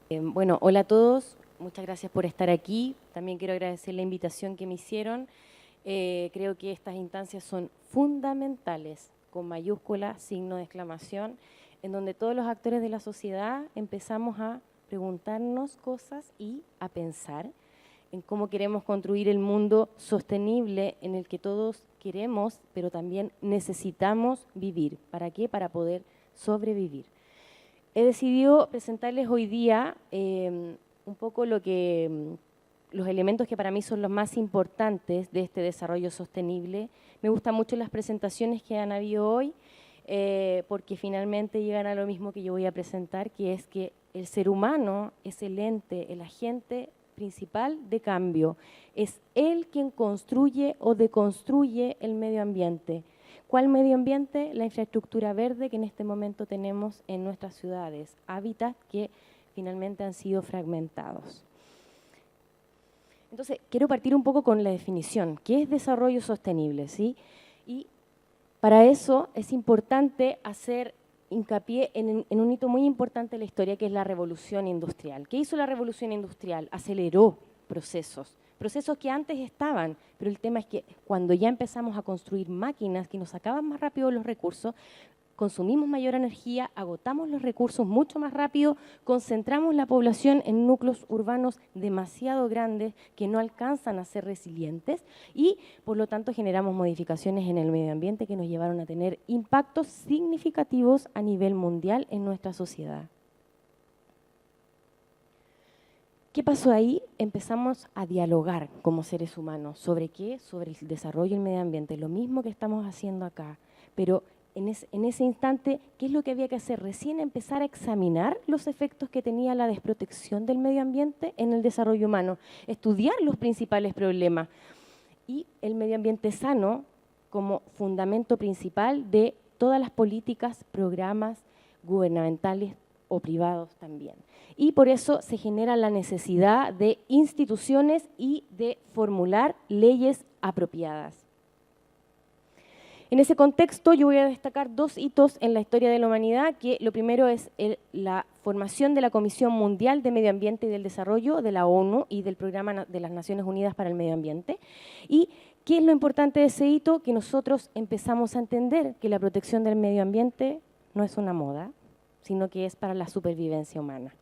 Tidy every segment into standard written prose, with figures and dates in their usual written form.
Bueno, hola a todos, muchas gracias por estar aquí. También quiero agradecer la invitación que me hicieron. Creo que estas instancias son fundamentales, con mayúscula, signo de exclamación, en donde todos los actores de la sociedad empezamos a preguntarnos cosas y a pensar en cómo queremos construir el mundo sostenible en el que todos queremos, pero también necesitamos vivir. ¿Para qué? Para poder sobrevivir. He decidido presentarles hoy día un poco los elementos que para mí son los más importantes de este desarrollo sostenible. Me gustan mucho las presentaciones que han habido hoy, porque finalmente llegan a lo mismo que yo voy a presentar, que es que el ser humano es el ente, el agente principal de cambio. Es él quien construye o deconstruye el medio ambiente. ¿Cuál medio ambiente? La infraestructura verde que en este momento tenemos en nuestras ciudades, hábitats que finalmente han sido fragmentados. Entonces, quiero partir un poco con la definición. ¿Qué es desarrollo sostenible? ¿Sí? Y para eso es importante hacer hincapié en un hito muy importante de la historia, que es la revolución industrial. ¿Qué hizo la revolución industrial? Aceleró procesos que antes estaban, pero el tema es que cuando ya empezamos a construir máquinas que nos sacaban más rápido los recursos, consumimos mayor energía, agotamos los recursos mucho más rápido, concentramos la población en núcleos urbanos demasiado grandes que no alcanzan a ser resilientes y, por lo tanto, generamos modificaciones en el medio ambiente que nos llevaron a tener impactos significativos a nivel mundial en nuestra sociedad. ¿Qué pasó ahí? Empezamos a dialogar como seres humanos. ¿Sobre qué? Sobre el desarrollo del medio ambiente, lo mismo que estamos haciendo acá, pero en ese instante, ¿qué es lo que había que hacer? Recién empezar a examinar los efectos que tenía la desprotección del medio ambiente en el desarrollo humano, estudiar los principales problemas y el medio ambiente sano como fundamento principal de todas las políticas, programas gubernamentales o privados también. Y por eso se genera la necesidad de instituciones y de formular leyes apropiadas. En ese contexto yo voy a destacar dos hitos en la historia de la humanidad, que lo primero es la formación de la Comisión Mundial de Medio Ambiente y del Desarrollo de la ONU y del Programa de las Naciones Unidas para el Medio Ambiente. ¿Y qué es lo importante de ese hito? Que nosotros empezamos a entender que la protección del medio ambiente no es una moda, sino que es para la supervivencia humana.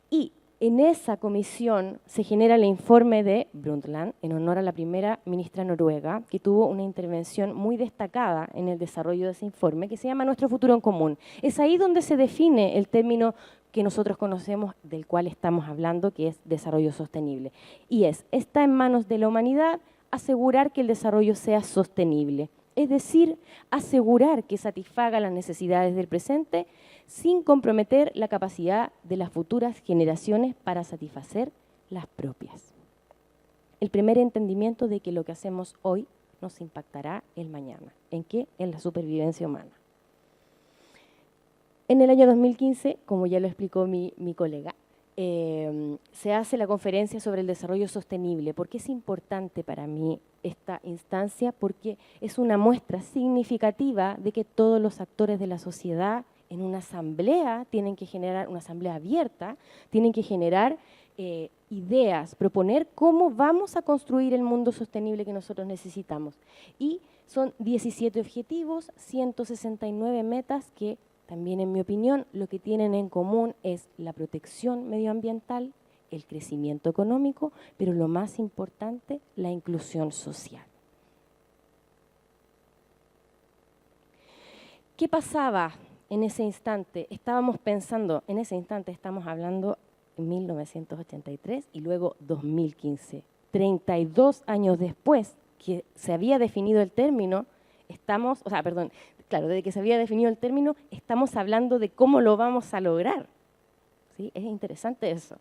Y en esa comisión se genera el informe de Brundtland, en honor a la primera ministra noruega, que tuvo una intervención muy destacada en el desarrollo de ese informe, que se llama Nuestro futuro en común. Es ahí donde se define el término que nosotros conocemos, del cual estamos hablando, que es desarrollo sostenible. Y está en manos de la humanidad asegurar que el desarrollo sea sostenible. Es decir, asegurar que satisfaga las necesidades del presente sin comprometer la capacidad de las futuras generaciones para satisfacer las propias. El primer entendimiento de que lo que hacemos hoy nos impactará el mañana. ¿En qué? En la supervivencia humana. En el año 2015, como ya lo explicó mi colega, se hace la conferencia sobre el desarrollo sostenible. ¿Por qué es importante para mí esta instancia? Porque es una muestra significativa de que todos los actores de la sociedad en una asamblea tienen que generar, una asamblea abierta, tienen que generar ideas, proponer cómo vamos a construir el mundo sostenible que nosotros necesitamos. Y son 17 objetivos, 169 metas que también, en mi opinión, lo que tienen en común es la protección medioambiental, el crecimiento económico, pero lo más importante, la inclusión social. ¿Qué pasaba en ese instante? Estábamos pensando, en ese instante estamos hablando en 1983 y luego 2015. 32 años después que se había definido el término, desde que se había definido el término, estamos hablando de cómo lo vamos a lograr. ¿Sí? Es interesante eso.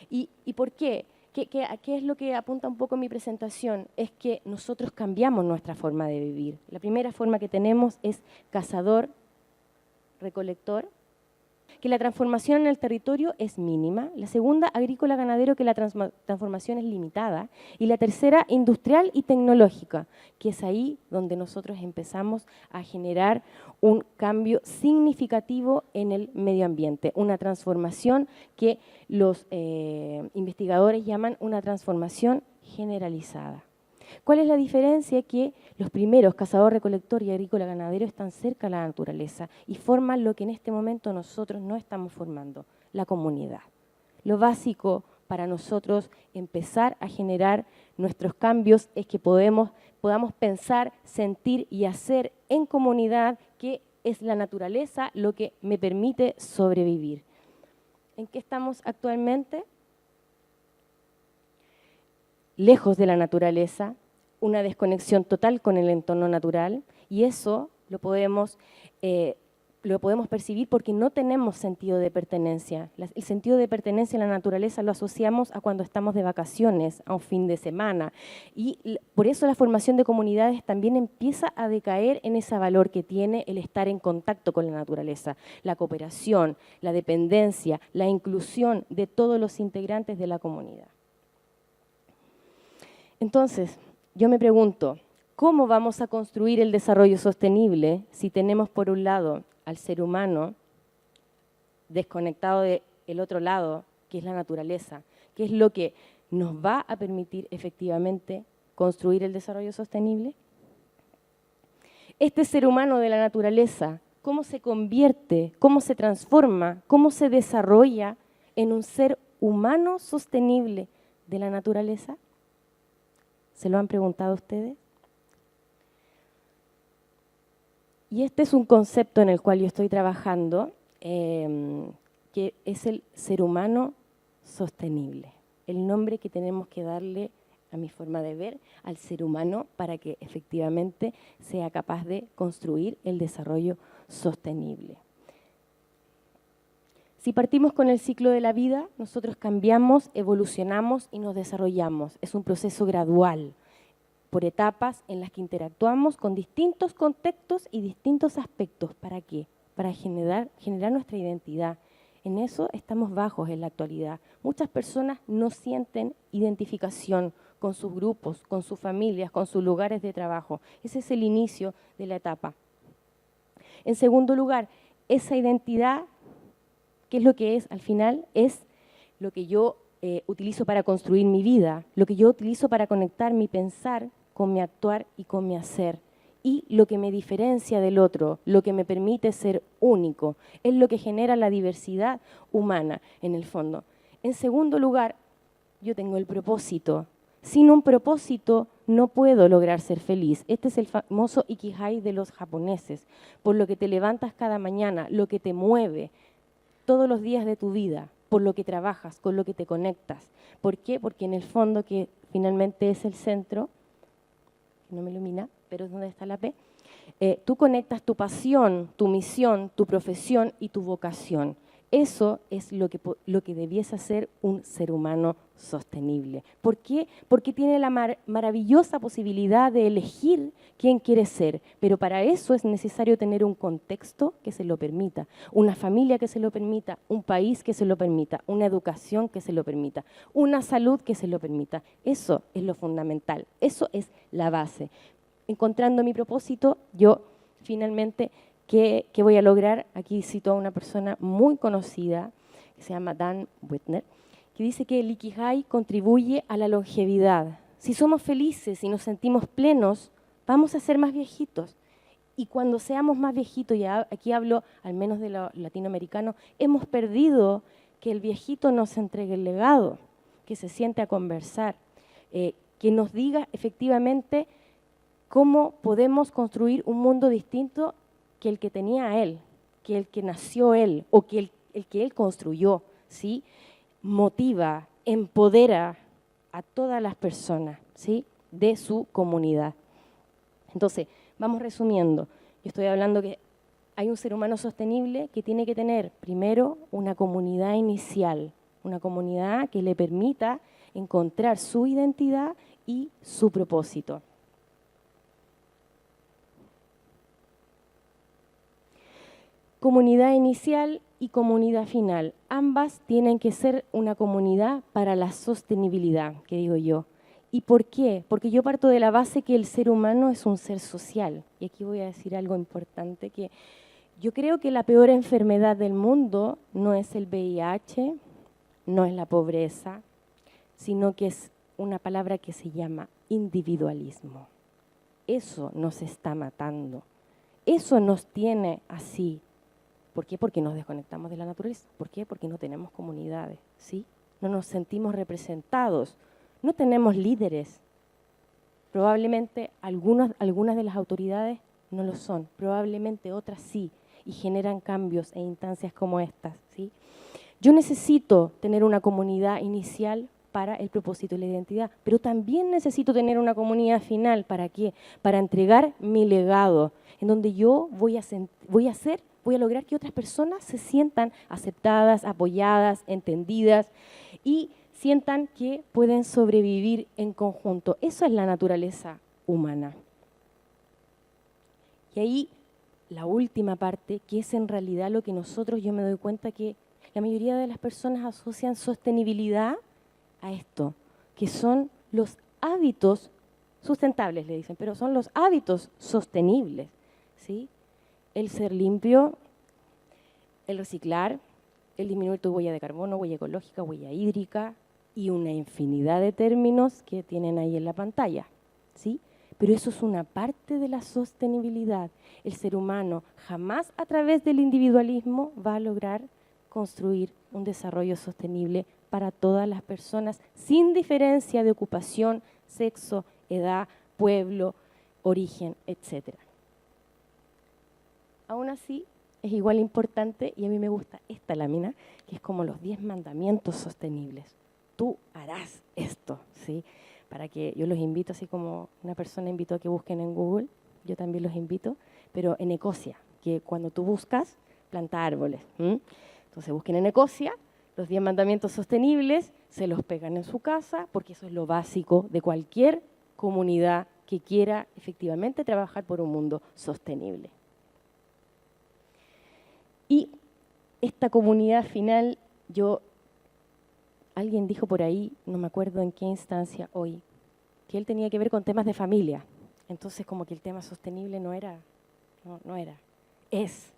¿Y por qué? ¿Qué es lo que apunta un poco mi presentación? Es que nosotros cambiamos nuestra forma de vivir. La primera forma que tenemos es cazador-recolector, que la transformación en el territorio es mínima. La segunda, agrícola-ganadero, que la transformación es limitada. Y la tercera, industrial y tecnológica, que es ahí donde nosotros empezamos a generar un cambio significativo en el medio ambiente, una transformación que los investigadores llaman una transformación generalizada. ¿Cuál es la diferencia? Que los primeros, cazador, recolector y agrícola ganadero, están cerca a la naturaleza y forman lo que en este momento nosotros no estamos formando, la comunidad. Lo básico para nosotros empezar a generar nuestros cambios es que podamos pensar, sentir y hacer en comunidad, que es la naturaleza lo que me permite sobrevivir. ¿En qué estamos actualmente? Lejos de la naturaleza, una desconexión total con el entorno natural, y eso lo podemos percibir porque no tenemos sentido de pertenencia. El sentido de pertenencia en la naturaleza lo asociamos a cuando estamos de vacaciones, a un fin de semana, y por eso la formación de comunidades también empieza a decaer en ese valor que tiene el estar en contacto con la naturaleza, la cooperación, la dependencia, la inclusión de todos los integrantes de la comunidad. Entonces, yo me pregunto, ¿cómo vamos a construir el desarrollo sostenible si tenemos por un lado al ser humano desconectado del otro lado, que es la naturaleza, que es lo que nos va a permitir efectivamente construir el desarrollo sostenible? Este ser humano de la naturaleza, ¿cómo se convierte, cómo se transforma, cómo se desarrolla en un ser humano sostenible de la naturaleza? ¿Se lo han preguntado ustedes? Y este es un concepto en el cual yo estoy trabajando, que es el ser humano sostenible. El nombre que tenemos que darle, a mi forma de ver, al ser humano para que efectivamente sea capaz de construir el desarrollo sostenible. Si partimos con el ciclo de la vida, nosotros cambiamos, evolucionamos y nos desarrollamos. Es un proceso gradual, por etapas en las que interactuamos con distintos contextos y distintos aspectos. ¿Para qué? Para generar nuestra identidad. En eso estamos bajos en la actualidad. Muchas personas no sienten identificación con sus grupos, con sus familias, con sus lugares de trabajo. Ese es el inicio de la etapa. En segundo lugar, esa identidad, ¿qué es lo que es? Al final es lo que yo utilizo para construir mi vida, lo que yo utilizo para conectar mi pensar con mi actuar y con mi hacer. Y lo que me diferencia del otro, lo que me permite ser único, es lo que genera la diversidad humana en el fondo. En segundo lugar, yo tengo el propósito. Sin un propósito no puedo lograr ser feliz. Este es el famoso Ikigai de los japoneses, por lo que te levantas cada mañana, lo que te mueve todos los días de tu vida, por lo que trabajas, con lo que te conectas. ¿Por qué? Porque en el fondo, que finalmente es el centro, no me ilumina, pero es donde está la P, tú conectas tu pasión, tu misión, tu profesión y tu vocación. Eso es lo que debiese ser un ser humano sostenible. ¿Por qué? Porque tiene la maravillosa posibilidad de elegir quién quiere ser, pero para eso es necesario tener un contexto que se lo permita, una familia que se lo permita, un país que se lo permita, una educación que se lo permita, una salud que se lo permita. Eso es lo fundamental, eso es la base. Encontrando mi propósito, yo finalmente, ¿qué voy a lograr? Aquí cito a una persona muy conocida, que se llama Dan Whitner, que dice que el Ikigai contribuye a la longevidad. Si somos felices y nos sentimos plenos, vamos a ser más viejitos. Y cuando seamos más viejitos, y aquí hablo al menos de lo latinoamericano, hemos perdido que el viejito nos entregue el legado, que se siente a conversar, que nos diga efectivamente cómo podemos construir un mundo distinto que el que tenía él, que el que nació él o que el que él construyó, ¿sí? Motiva, empodera a todas las personas, ¿sí? De su comunidad. Entonces, vamos resumiendo. Yo estoy hablando que hay un ser humano sostenible que tiene que tener, primero, una comunidad inicial, una comunidad que le permita encontrar su identidad y su propósito. Comunidad inicial y comunidad final. Ambas tienen que ser una comunidad para la sostenibilidad, que digo yo. ¿Y por qué? Porque yo parto de la base que el ser humano es un ser social. Y aquí voy a decir algo importante, que yo creo que la peor enfermedad del mundo no es el VIH, no es la pobreza, sino que es una palabra que se llama individualismo. Eso nos está matando. Eso nos tiene así. ¿Por qué? Porque nos desconectamos de la naturaleza. ¿Por qué? Porque no tenemos comunidades, ¿sí? No nos sentimos representados. No tenemos líderes. Probablemente algunas de las autoridades no lo son. Probablemente otras sí. Y generan cambios e instancias como estas, ¿sí? Yo necesito tener una comunidad inicial para el propósito de la identidad, pero también necesito tener una comunidad final. ¿Para qué? Para entregar mi legado, en donde yo voy a lograr que otras personas se sientan aceptadas, apoyadas, entendidas y sientan que pueden sobrevivir en conjunto. Eso es la naturaleza humana. Y ahí la última parte, que es en realidad lo que yo me doy cuenta que la mayoría de las personas asocian sostenibilidad a esto, que son los hábitos sustentables, le dicen, pero son los hábitos sostenibles, ¿sí? El ser limpio, el reciclar, el disminuir tu huella de carbono, huella ecológica, huella hídrica y una infinidad de términos que tienen ahí en la pantalla, ¿sí? Pero eso es una parte de la sostenibilidad. El ser humano jamás a través del individualismo va a lograr construir un desarrollo sostenible para todas las personas, sin diferencia de ocupación, sexo, edad, pueblo, origen, etc. Aún así, es igual importante, y a mí me gusta esta lámina, que es como los 10 mandamientos sostenibles. Tú harás esto, ¿sí? Para que yo los invito, así como una persona invitó a que busquen en Google, yo también los invito, pero en Ecosia, que cuando tú buscas, planta árboles. Entonces busquen en Ecosia los 10 mandamientos sostenibles, se los pegan en su casa, porque eso es lo básico de cualquier comunidad que quiera efectivamente trabajar por un mundo sostenible. Y esta comunidad final, alguien dijo por ahí, no me acuerdo en qué instancia hoy, que él tenía que ver con temas de familia. Entonces como que el tema sostenible no era, es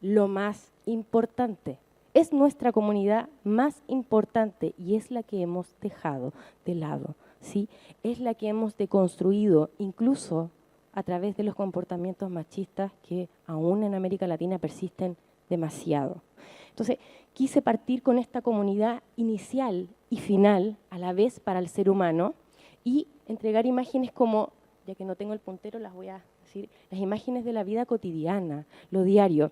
lo más importante. Es nuestra comunidad más importante y es la que hemos dejado de lado, ¿sí? Es la que hemos deconstruido, incluso a través de los comportamientos machistas que aún en América Latina persisten demasiado. Entonces, quise partir con esta comunidad inicial y final a la vez para el ser humano y entregar imágenes como, ya que no tengo el puntero, las voy a decir, las imágenes de la vida cotidiana, lo diario.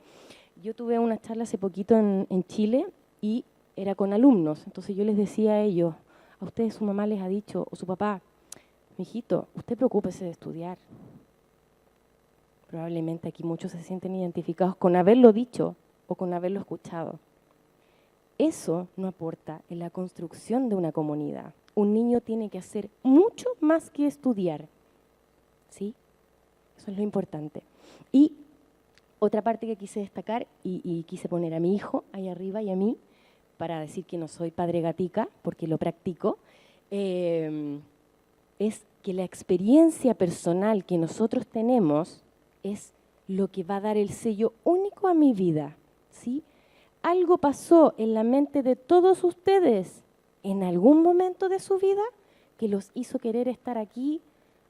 Yo tuve una charla hace poquito en Chile y era con alumnos. Entonces yo les decía a ellos, a ustedes su mamá les ha dicho, o su papá, mijito, usted preocúpese de estudiar. Probablemente aquí muchos se sienten identificados con haberlo dicho o con haberlo escuchado. Eso no aporta en la construcción de una comunidad. Un niño tiene que hacer mucho más que estudiar, ¿sí? Eso es lo importante. Y otra parte que quise destacar y quise poner a mi hijo ahí arriba y a mí, para decir que no soy padre gatica, porque lo practico, es que la experiencia personal que nosotros tenemos es lo que va a dar el sello único a mi vida, ¿sí? Algo pasó en la mente de todos ustedes en algún momento de su vida que los hizo querer estar aquí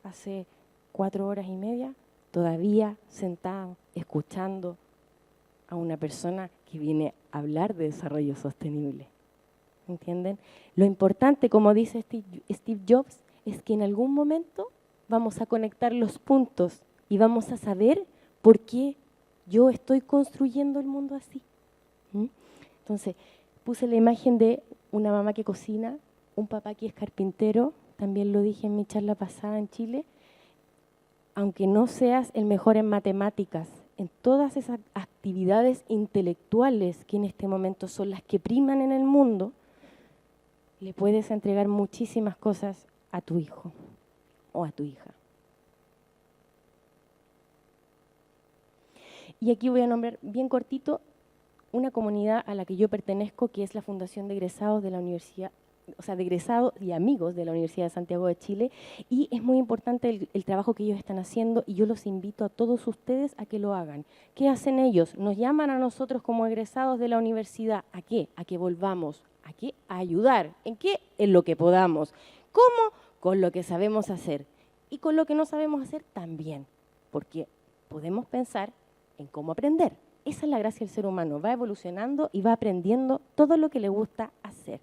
hace 4 horas y media, todavía sentado, escuchando a una persona que viene a hablar de desarrollo sostenible. ¿Entienden? Lo importante, como dice Steve Jobs, es que en algún momento vamos a conectar los puntos y vamos a saber por qué yo estoy construyendo el mundo así. Entonces, puse la imagen de una mamá que cocina, un papá que es carpintero, también lo dije en mi charla pasada en Chile. Aunque no seas el mejor en matemáticas, en todas esas actividades intelectuales que en este momento son las que priman en el mundo, le puedes entregar muchísimas cosas a tu hijo o a tu hija. Y aquí voy a nombrar bien cortito una comunidad a la que yo pertenezco, que es la Fundación de Egresados de la Universidad, o sea, de egresados y amigos de la Universidad de Santiago de Chile, y es muy importante el trabajo que ellos están haciendo, y yo los invito a todos ustedes a que lo hagan. ¿Qué hacen ellos? Nos llaman a nosotros como egresados de la universidad. ¿A qué? A que volvamos. ¿A qué? A ayudar. ¿En qué? En lo que podamos. ¿Cómo? Con lo que sabemos hacer. Y con lo que no sabemos hacer también, porque podemos pensar en cómo aprender. Esa es la gracia del ser humano, va evolucionando y va aprendiendo todo lo que le gusta hacer.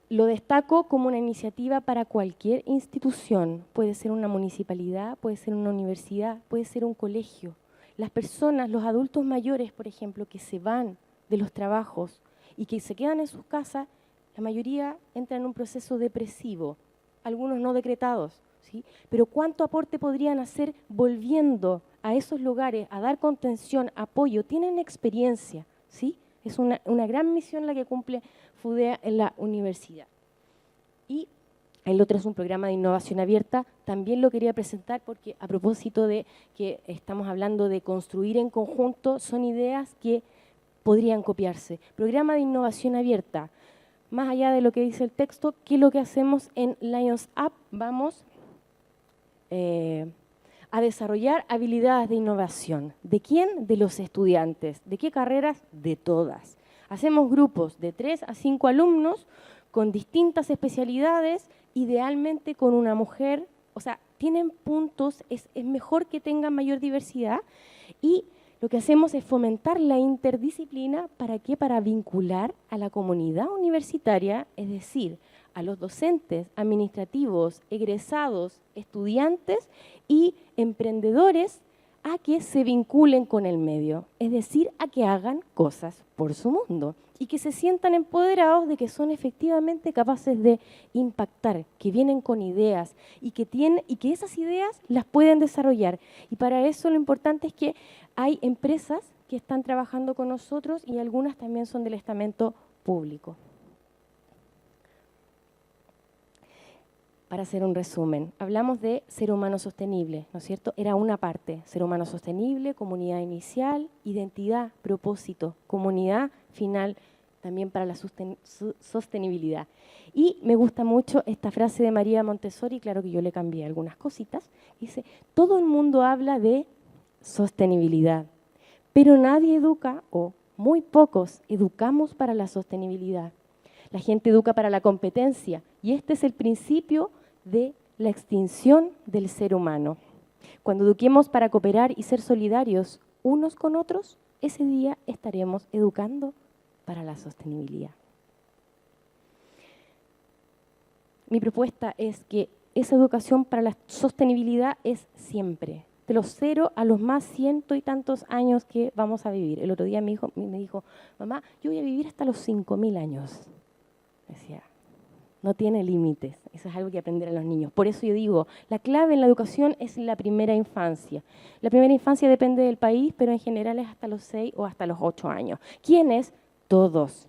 Lo destaco como una iniciativa para cualquier institución. Puede ser una municipalidad, puede ser una universidad, puede ser un colegio. Las personas, los adultos mayores, por ejemplo, que se van de los trabajos y que se quedan en sus casas, la mayoría entran en un proceso depresivo, algunos no decretados, ¿sí? Pero ¿cuánto aporte podrían hacer volviendo a esos lugares a dar contención, apoyo? Tienen experiencia, ¿sí? Es una gran misión la que cumple FUDEA en la universidad. Y el otro es un programa de innovación abierta. También lo quería presentar porque a propósito de que estamos hablando de construir en conjunto, son ideas que podrían copiarse. Programa de innovación abierta. Más allá de lo que dice el texto, ¿qué es lo que hacemos en Lions Up? Vamos a desarrollar habilidades de innovación. ¿De quién? De los estudiantes. ¿De qué carreras? De todas. Hacemos grupos de 3 a 5 alumnos con distintas especialidades, idealmente con una mujer. O sea, tienen puntos, es mejor que tengan mayor diversidad, y lo que hacemos es fomentar la interdisciplina. ¿Para qué? Para vincular a la comunidad universitaria, es decir, a los docentes, administrativos, egresados, estudiantes y emprendedores, a que se vinculen con el medio, es decir, a que hagan cosas por su mundo y que se sientan empoderados de que son efectivamente capaces de impactar, que vienen con ideas y que esas ideas las pueden desarrollar. Y para eso lo importante es que hay empresas que están trabajando con nosotros y algunas también son del estamento público. Para hacer un resumen, hablamos de ser humano sostenible, ¿no es cierto? Era una parte, ser humano sostenible, comunidad inicial, identidad, propósito, comunidad final, también para la sostenibilidad. Y me gusta mucho esta frase de María Montessori, claro que yo le cambié algunas cositas, dice, todo el mundo habla de sostenibilidad, pero nadie educa, o muy pocos educamos para la sostenibilidad. La gente educa para la competencia, y este es el principio de la extinción del ser humano. Cuando eduquemos para cooperar y ser solidarios unos con otros, ese día estaremos educando para la sostenibilidad. Mi propuesta es que esa educación para la sostenibilidad es siempre, de los 0 a los más 100 y tantos años que vamos a vivir. El otro día me dijo, mamá, yo voy a vivir hasta los 5000 años. Decía, no tiene límites, eso es algo que aprender a los niños. Por eso yo digo, la clave en la educación es la primera infancia. La primera infancia depende del país, pero en general es hasta los 6 o hasta los 8 años. ¿Quiénes? Todos.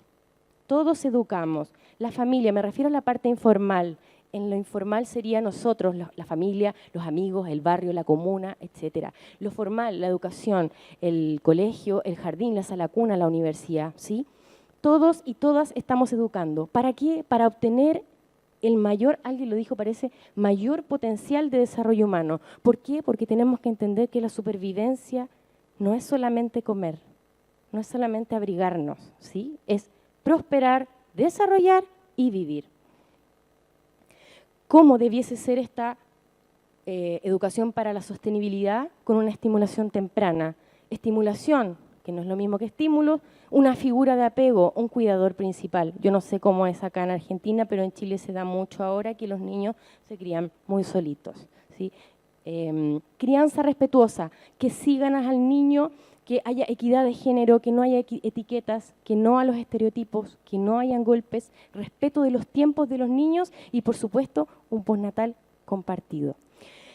Todos educamos. La familia, me refiero a la parte informal. En lo informal sería nosotros, la familia, los amigos, el barrio, la comuna, etc. Lo formal, la educación, el colegio, el jardín, la sala cuna, la universidad, ¿sí? Todos y todas estamos educando. ¿Para qué? Para obtener el mayor, alguien lo dijo, parece, mayor potencial de desarrollo humano. ¿Por qué? Porque tenemos que entender que la supervivencia no es solamente comer, no es solamente abrigarnos, ¿sí? Es prosperar, desarrollar y vivir. ¿Cómo debiese ser esta educación para la sostenibilidad? Con una estimulación temprana. Estimulación, que no es lo mismo que estímulo, una figura de apego, un cuidador principal. Yo no sé cómo es acá en Argentina, pero en Chile se da mucho ahora que los niños se crían muy solitos, ¿sí? Crianza respetuosa, que sí ganas al niño, que haya equidad de género, que no haya etiquetas, que no a los estereotipos, que no hayan golpes, respeto de los tiempos de los niños y, por supuesto, un postnatal compartido.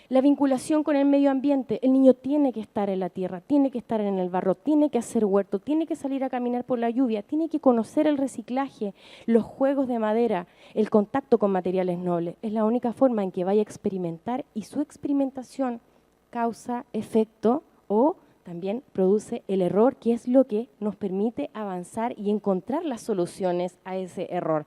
La vinculación con el medio ambiente, el niño tiene que estar en la tierra, tiene que estar en el barro, tiene que hacer huerto, tiene que salir a caminar por la lluvia, tiene que conocer el reciclaje, los juegos de madera, el contacto con materiales nobles. Es la única forma en que vaya a experimentar y su experimentación causa efecto o también produce el error, que es lo que nos permite avanzar y encontrar las soluciones a ese error.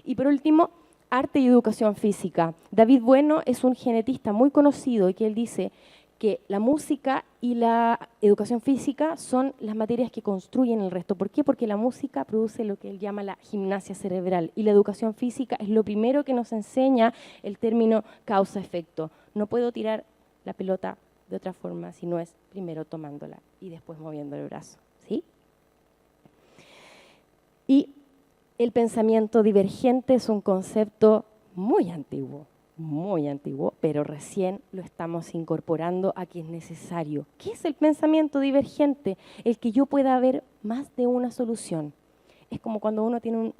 Y por último, arte y educación física. David Bueno es un genetista muy conocido y que él dice que la música y la educación física son las materias que construyen el resto. ¿Por qué? Porque la música produce lo que él llama la gimnasia cerebral y la educación física es lo primero que nos enseña el término causa-efecto. No puedo tirar la pelota de otra forma si no es primero tomándola y después moviendo el brazo, ¿sí? Y el pensamiento divergente es un concepto muy antiguo, pero recién lo estamos incorporando a que es necesario. ¿Qué es el pensamiento divergente? El que yo pueda ver más de una solución. Es como cuando uno tiene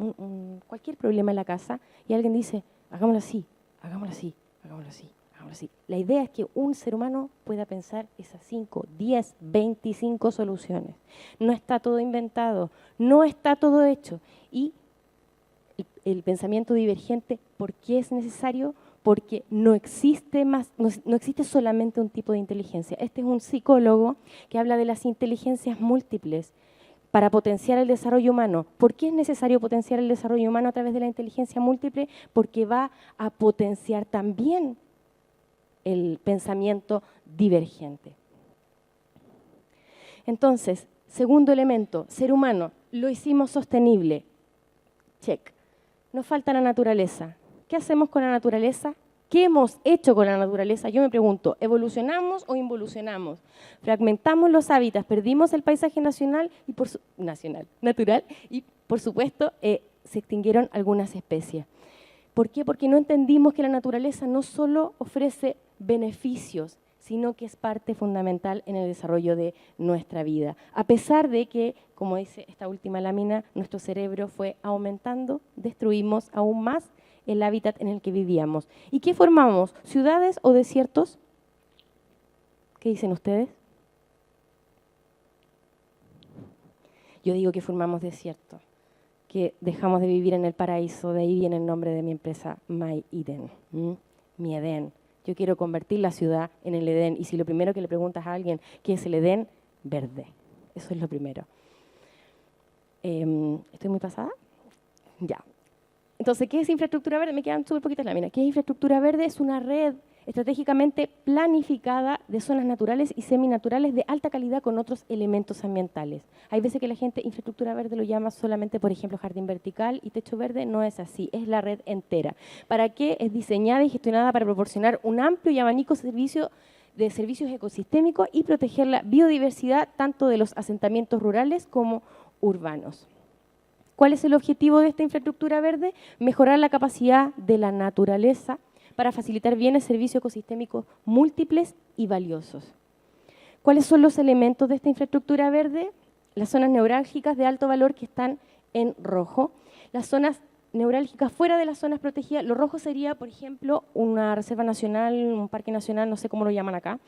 cualquier problema en la casa y alguien dice, hagámoslo así, hagámoslo así, hagámoslo así, hagámoslo así. La idea es que un ser humano pueda pensar esas 5, 10, 25 soluciones. No está todo inventado, no está todo hecho. Y el pensamiento divergente, ¿por qué es necesario? Porque no existe solamente un tipo de inteligencia. Este es un psicólogo que habla de las inteligencias múltiples para potenciar el desarrollo humano. ¿Por qué es necesario potenciar el desarrollo humano a través de la inteligencia múltiple? Porque va a potenciar también el pensamiento divergente. Entonces, segundo elemento, ser humano, lo hicimos sostenible. Check. Nos falta la naturaleza. ¿Qué hacemos con la naturaleza? ¿Qué hemos hecho con la naturaleza? Yo me pregunto, ¿evolucionamos o involucionamos? Fragmentamos los hábitats, perdimos el paisaje natural y por supuesto se extinguieron algunas especies. ¿Por qué? Porque no entendimos que la naturaleza no solo ofrece beneficios, sino que es parte fundamental en el desarrollo de nuestra vida. A pesar de que, como dice esta última lámina, nuestro cerebro fue aumentando, destruimos aún más el hábitat en el que vivíamos. ¿Y qué formamos? ¿Ciudades o desiertos? ¿Qué dicen ustedes? Yo digo que formamos desiertos, que dejamos de vivir en el paraíso, de ahí viene el nombre de mi empresa, My Eden, mi Edén. Yo quiero convertir la ciudad en el Edén. Y si lo primero que le preguntas a alguien, ¿qué es el Edén? Verde. Eso es lo primero. ¿Estoy muy pasada? Ya. Entonces, ¿qué es infraestructura verde? Me quedan súper poquitas láminas. ¿Qué es infraestructura verde? Es una red estratégicamente planificada de zonas naturales y seminaturales de alta calidad con otros elementos ambientales. Hay veces que la gente infraestructura verde lo llama solamente, por ejemplo, jardín vertical y techo verde. No es así, es la red entera. ¿Para qué? Es diseñada y gestionada para proporcionar un amplio y abanico de servicios ecosistémicos y proteger la biodiversidad tanto de los asentamientos rurales como urbanos. ¿Cuál es el objetivo de esta infraestructura verde? Mejorar la capacidad de la naturaleza para facilitar bienes, servicios ecosistémicos múltiples y valiosos. ¿Cuáles son los elementos de esta infraestructura verde? Las zonas neurálgicas de alto valor que están en rojo. Las zonas neurálgicas fuera de las zonas protegidas, lo rojo sería, por ejemplo, una reserva nacional, un parque nacional, no sé cómo lo llaman acá.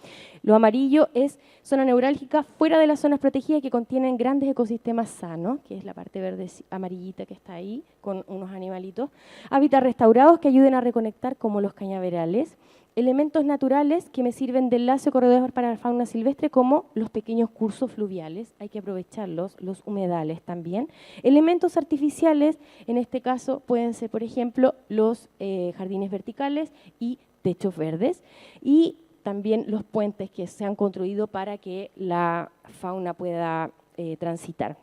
Lo amarillo es zona neurálgica fuera de las zonas protegidas que contienen grandes ecosistemas sanos, que es la parte verde amarillita que está ahí, con unos animalitos. Hábitats restaurados que ayuden a reconectar, como los cañaverales. Elementos naturales que me sirven de enlace o corredor para la fauna silvestre, como los pequeños cursos fluviales, hay que aprovecharlos, los humedales también. Elementos artificiales, en este caso pueden ser, por ejemplo, los jardines verticales y techos verdes, y también los puentes que se han construido para que la fauna pueda transitar.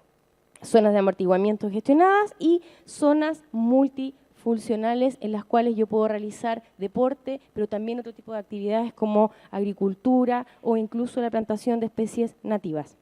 Zonas de amortiguamiento gestionadas y zonas multifuncionales en las cuales yo puedo realizar deporte, pero también otro tipo de actividades como agricultura o incluso la plantación de especies nativas.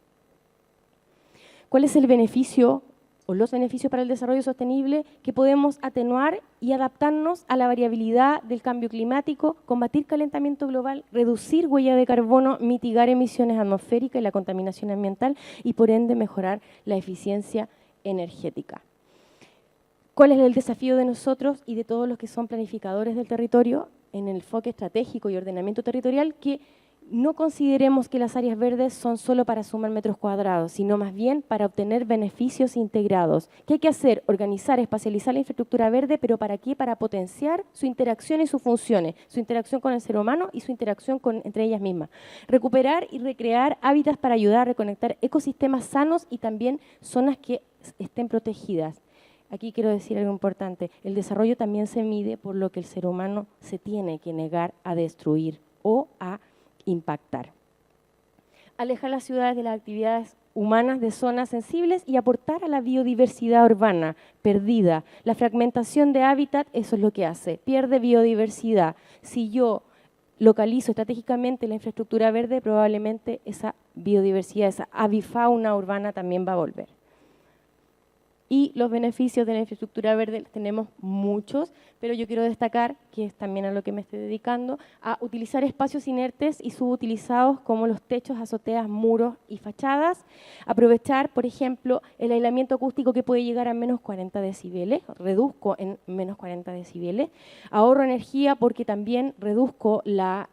¿Cuál es el beneficio o los beneficios para el desarrollo sostenible? Que podemos atenuar y adaptarnos a la variabilidad del cambio climático, combatir calentamiento global, reducir huella de carbono, mitigar emisiones atmosféricas y la contaminación ambiental y por ende mejorar la eficiencia energética. ¿Cuál es el desafío de nosotros y de todos los que son planificadores del territorio en el enfoque estratégico y ordenamiento territorial? Que no consideremos que las áreas verdes son solo para sumar metros cuadrados, sino más bien para obtener beneficios integrados. ¿Qué hay que hacer? Organizar, espacializar la infraestructura verde, ¿pero para qué? Para potenciar su interacción y sus funciones, su interacción con el ser humano y su interacción entre ellas mismas. Recuperar y recrear hábitats para ayudar a reconectar ecosistemas sanos y también zonas que estén protegidas. Aquí quiero decir algo importante. El desarrollo también se mide por lo que el ser humano se tiene que negar a destruir o a impactar. Alejar las ciudades de las actividades humanas de zonas sensibles y aportar a la biodiversidad urbana perdida. La fragmentación de hábitat, eso es lo que hace, pierde biodiversidad. Si yo localizo estratégicamente la infraestructura verde, probablemente esa biodiversidad, esa avifauna urbana también va a volver. Y los beneficios de la infraestructura verde tenemos muchos, pero yo quiero destacar, que es también a lo que me estoy dedicando, a utilizar espacios inertes y subutilizados como los techos, azoteas, muros y fachadas. Aprovechar, por ejemplo, el aislamiento acústico que puede llegar a menos 40 decibeles, reduzco en menos 40 decibeles. Ahorro energía porque también reduzco la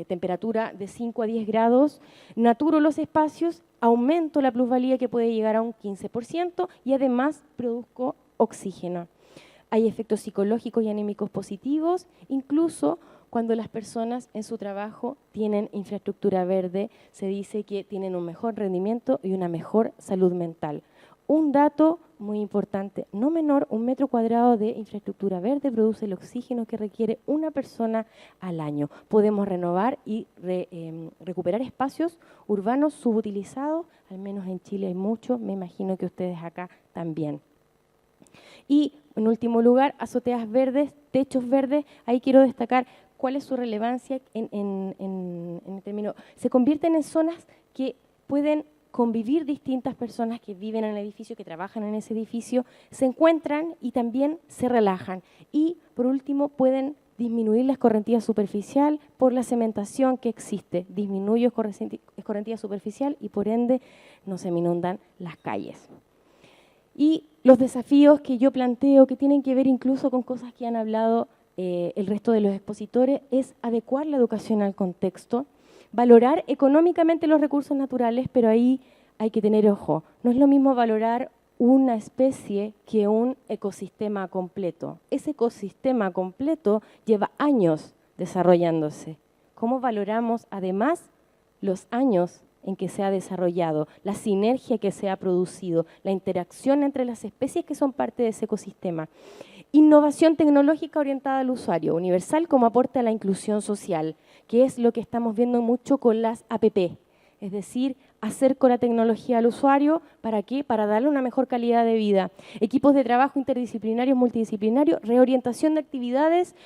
temperatura de 5 a 10 grados. Naturo los espacios, aumento la plusvalía que puede llegar a un 15% y además produzco oxígeno. Hay efectos psicológicos y anímicos positivos, incluso cuando las personas en su trabajo tienen infraestructura verde, se dice que tienen un mejor rendimiento y una mejor salud mental. Un dato muy importante, no menor, 1 metro cuadrado de infraestructura verde produce el oxígeno que requiere una persona al año. Podemos renovar y recuperar espacios urbanos subutilizados, al menos en Chile hay muchos, me imagino que ustedes acá también. Y en último lugar, azoteas verdes, techos verdes, ahí quiero destacar cuál es su relevancia en el término. Se convierten en zonas que pueden convivir distintas personas que viven en el edificio, que trabajan en ese edificio, se encuentran y también se relajan. Y, por último, pueden disminuir la escorrentía superficial por la cementación que existe. Disminuye escorrentía superficial y, por ende, no se me inundan las calles. Y los desafíos que yo planteo, que tienen que ver incluso con cosas que han hablado el resto de los expositores, es adecuar la educación al contexto, valorar económicamente los recursos naturales, pero ahí hay que tener ojo. No es lo mismo valorar una especie que un ecosistema completo. Ese ecosistema completo lleva años desarrollándose. ¿Cómo valoramos además los años en que se ha desarrollado, la sinergia que se ha producido, la interacción entre las especies que son parte de ese ecosistema? Innovación tecnológica orientada al usuario, universal como aporte a la inclusión social, que es lo que estamos viendo mucho con las APP, es decir, acerco la tecnología al usuario, ¿para qué? Para darle una mejor calidad de vida. Equipos de trabajo interdisciplinarios, multidisciplinarios, reorientación de actividades,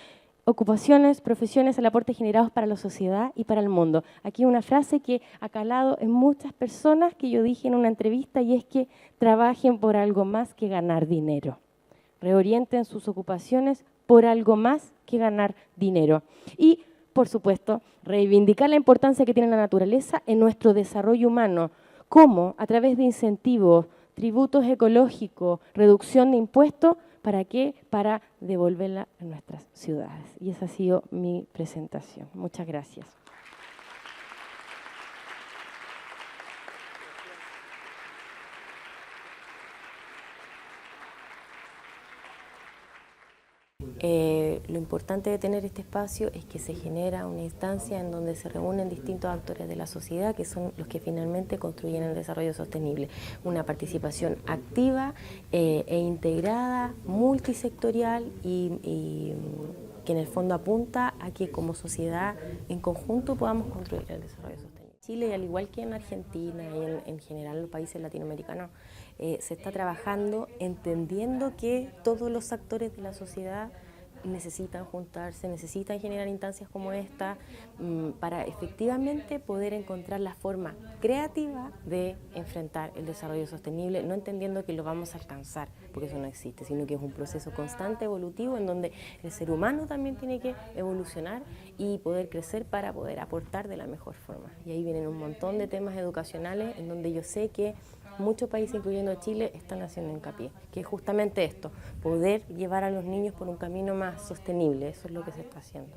ocupaciones, profesiones al aporte generados para la sociedad y para el mundo. Aquí una frase que ha calado en muchas personas que yo dije en una entrevista y es que trabajen por algo más que ganar dinero. Reorienten sus ocupaciones por algo más que ganar dinero. Y, por supuesto, reivindicar la importancia que tiene la naturaleza en nuestro desarrollo humano. ¿Cómo? A través de incentivos, tributos ecológicos, reducción de impuestos. ¿Para qué? Para devolverla a nuestras ciudades. Y esa ha sido mi presentación. Muchas gracias. Lo importante de tener este espacio es que se genera una instancia en donde se reúnen distintos actores de la sociedad que son los que finalmente construyen el desarrollo sostenible. Una participación activa e integrada, multisectorial y que en el fondo apunta a que como sociedad en conjunto podamos construir el desarrollo sostenible. Chile, al igual que en Argentina y en general en los países latinoamericanos, se está trabajando entendiendo que todos los actores de la sociedad necesitan juntarse, necesitan generar instancias como esta para efectivamente poder encontrar la forma creativa de enfrentar el desarrollo sostenible, no entendiendo que lo vamos a alcanzar, porque eso no existe, sino que es un proceso constante, evolutivo, en donde el ser humano también tiene que evolucionar y poder crecer para poder aportar de la mejor forma. Y ahí vienen un montón de temas educacionales en donde yo sé que muchos países, incluyendo Chile, están haciendo hincapié, que es justamente esto, poder llevar a los niños por un camino más sostenible, eso es lo que se está haciendo.